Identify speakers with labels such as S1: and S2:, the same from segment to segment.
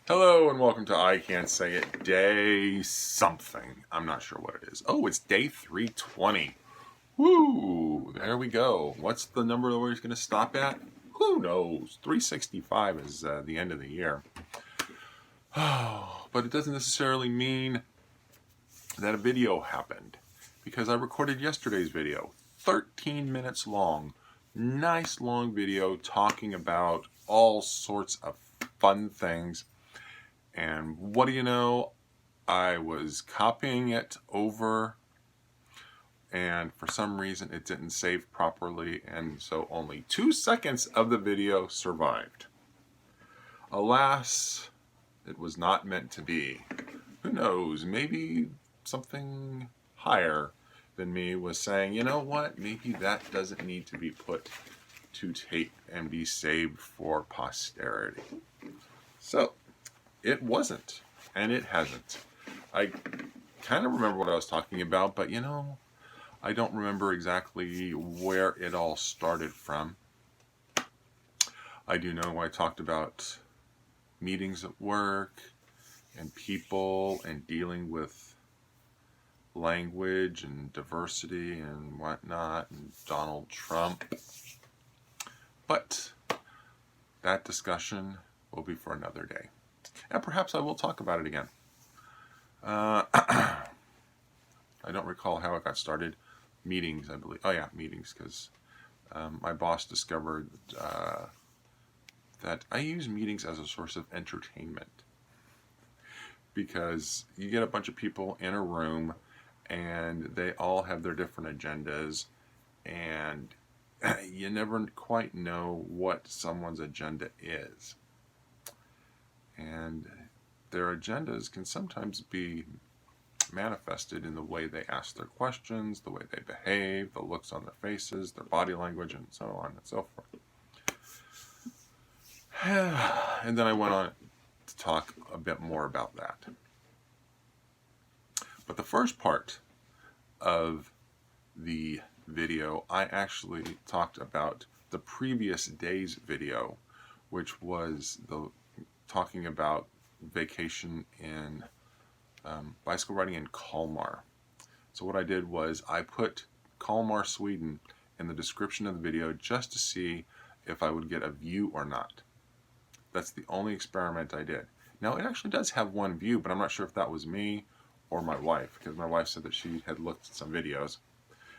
S1: Hello and welcome to I Can't Say It Day something. I'm not sure what it is. Oh, it's day 320. Woo! There we go. What's the number that we're going to stop at? Who knows? 365 is the end of the year. Oh, but it doesn't necessarily mean that a video happened because I recorded yesterday's video, 13 minutes long. Nice long video talking about all sorts of fun things. And what do you know? I was copying it over and for some reason it didn't save properly, and so only 2 seconds of the video survived. Alas, it was not meant to be. Who knows, maybe something higher than me was saying, you know what, maybe that doesn't need to be put to tape and be saved for posterity. So it wasn't, and it hasn't. I kind of remember what I was talking about, but I don't remember exactly where it all started from. I do know I talked about meetings at work and people and dealing with language and diversity and whatnot and Donald Trump. But that discussion will be for another day. And perhaps I will talk about it again. I don't recall how it got started. Meetings, I believe. Oh yeah, meetings, because my boss discovered that I use meetings as a source of entertainment. Because you get a bunch of people in a room and they all have their different agendas, and you never quite know what someone's agenda is. And their agendas can sometimes be manifested in the way they ask their questions, the way they behave, the looks on their faces, their body language, and so on and so forth. And then I went on to talk a bit more about that. But the first part of the video, I actually talked about the previous day's video, which was talking about vacation in bicycle riding in Kalmar. So what I did was I put Kalmar, Sweden in the description of the video just to see if I would get a view or not. That's the only experiment I did. Now it actually does have one view, but I'm not sure if that was me or my wife, because my wife said that she had looked at some videos.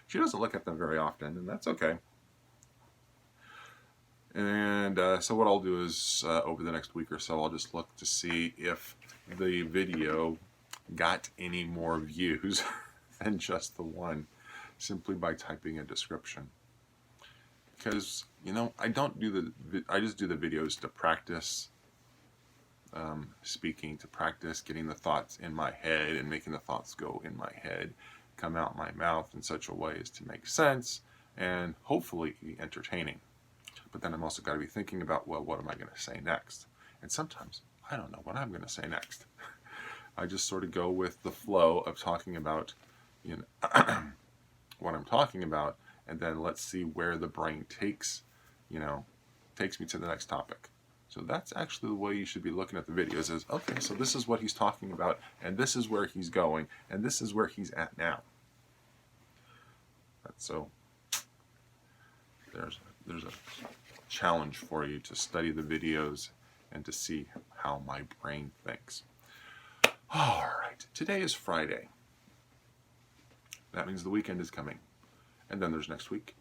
S1: She doesn't look at them very often, and that's okay. And so what I'll do is over the next week or so, I'll just look to see if the video got any more views than just the one, simply by typing a description. Because I don't do I just do the videos to practice speaking, to practice getting the thoughts in my head and making the thoughts go in my head come out my mouth in such a way as to make sense and hopefully be entertaining. But then I'm also got to be thinking about, well, what am I going to say next? And sometimes I don't know what I'm going to say next. I just sort of go with the flow of talking about what I'm talking about, and then let's see where the brain takes me to the next topic. So that's actually the way you should be looking at the videos is, okay, so this is what he's talking about, and this is where he's going, and this is where he's at now. So there's a challenge for you to study the videos and to see how my brain thinks. All right, today is Friday. That means the weekend is coming. And then there's next week,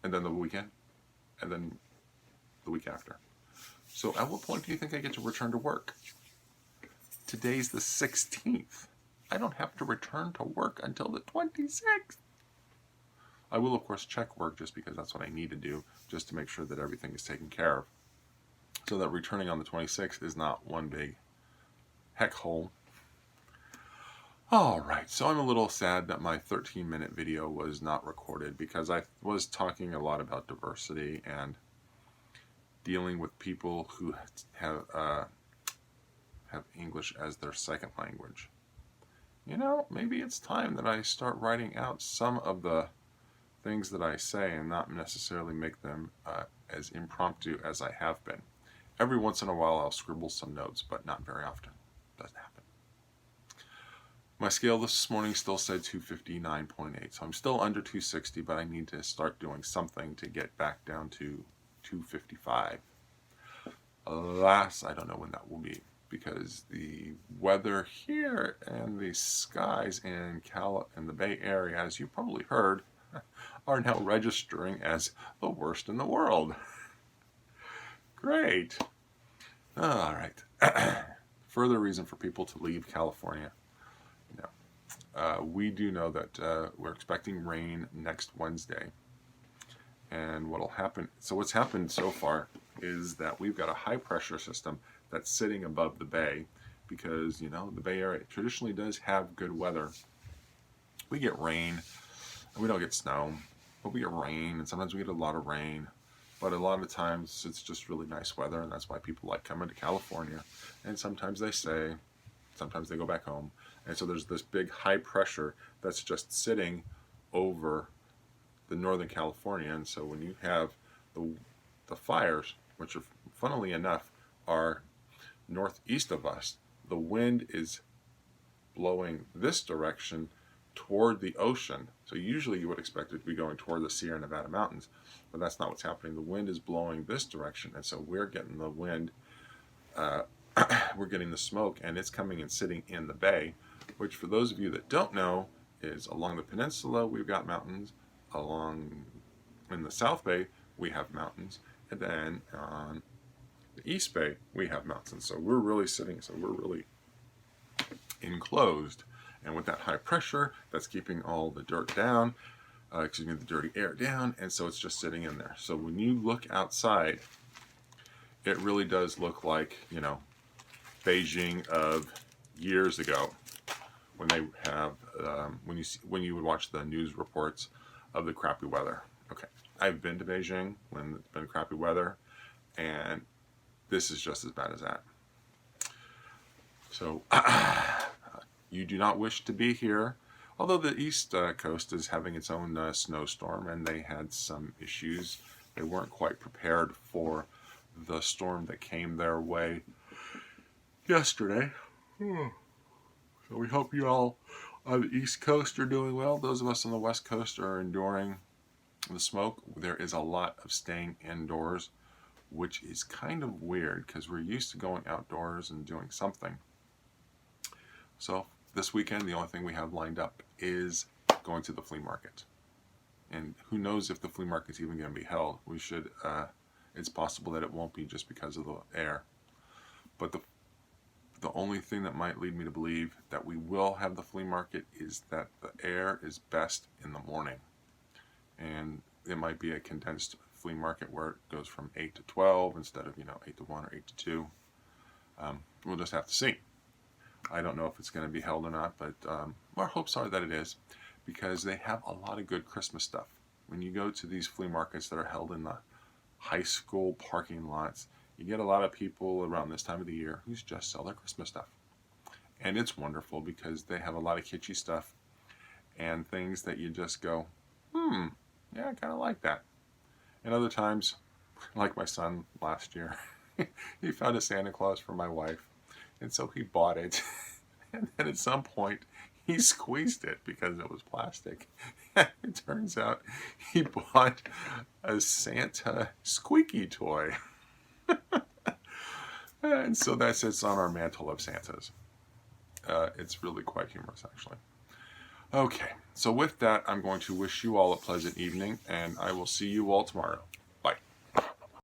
S1: and then the weekend, and then the week after. So at what point do you think I get to return to work? Today's the 16th. I don't have to return to work until the 26th. I will, of course, check work just because that's what I need to do, just to make sure that everything is taken care of. So that returning on the 26th is not one big heck hole. All right, so I'm a little sad that my 13-minute video was not recorded because I was talking a lot about diversity and dealing with people who have English as their second language. Maybe it's time that I start writing out some of the things that I say and not necessarily make them as impromptu as I have been. Every once in a while I'll scribble some notes, but not very often. Doesn't happen. My scale this morning still said 259.8, so I'm still under 260, but I need to start doing something to get back down to 255. Alas, I don't know when that will be, because the weather here and the skies in the Bay Area, as you probably heard, are now registering as the worst in the world. Great. All right. Further reason for people to leave California. We do know that we're expecting rain next Wednesday. And what'll happen, so what's happened so far is that we've got a high pressure system that's sitting above the bay, because, you know, the Bay Area traditionally does have good weather. We get rain, and we don't get snow, but we get rain, and sometimes we get a lot of rain. But a lot of times it's just really nice weather, and that's why people like coming to California. And sometimes they stay, sometimes they go back home. And so there's this big high pressure that's just sitting over the Northern California. And so when you have the fires, which are, funnily enough, are northeast of us, the wind is blowing this direction toward the ocean. So usually you would expect it to be going toward the Sierra Nevada mountains, but that's not what's happening. The wind is blowing this direction, and so we're getting the wind, we're getting the smoke, and it's coming and sitting in the bay, which, for those of you that don't know, is along the peninsula we've got mountains, along in the South Bay we have mountains, and then on the East Bay we have mountains. So we're really enclosed, and with that high pressure, that's keeping all the dirt down, the dirty air down, and so it's just sitting in there. So when you look outside, it really does look like, you know, Beijing of years ago, when they have when you would watch the news reports of the crappy weather. Okay, I've been to Beijing when it's been crappy weather, and this is just as bad as that. So you do not wish to be here, although the East Coast is having its own snowstorm, and they had some issues. They weren't quite prepared for the storm that came their way yesterday. So we hope you all on the East Coast are doing well. Those of us on the West Coast are enduring the smoke. There is a lot of staying indoors, which is kind of weird because we're used to going outdoors and doing something. So this weekend, the only thing we have lined up is going to the flea market. And who knows if the flea market's even going to be held. It's possible that it won't be just because of the air. But the only thing that might lead me to believe that we will have the flea market is that the air is best in the morning. And it might be a condensed flea market where it goes from 8 to 12 instead of, 8 to 1 or 8 to 2. We'll just have to see. I don't know if it's going to be held or not, but our hopes are that it is, because they have a lot of good Christmas stuff. When you go to these flea markets that are held in the high school parking lots, you get a lot of people around this time of the year who just sell their Christmas stuff. And it's wonderful because they have a lot of kitschy stuff and things that you just go, yeah, I kind of like that. And other times, like my son last year, he found a Santa Claus for my wife, and so he bought it. And then at some point, he squeezed it because it was plastic. And it turns out he bought a Santa squeaky toy. And so that sits on our mantle of Santas. It's really quite humorous, actually. Okay, so with that, I'm going to wish you all a pleasant evening, and I will see you all tomorrow.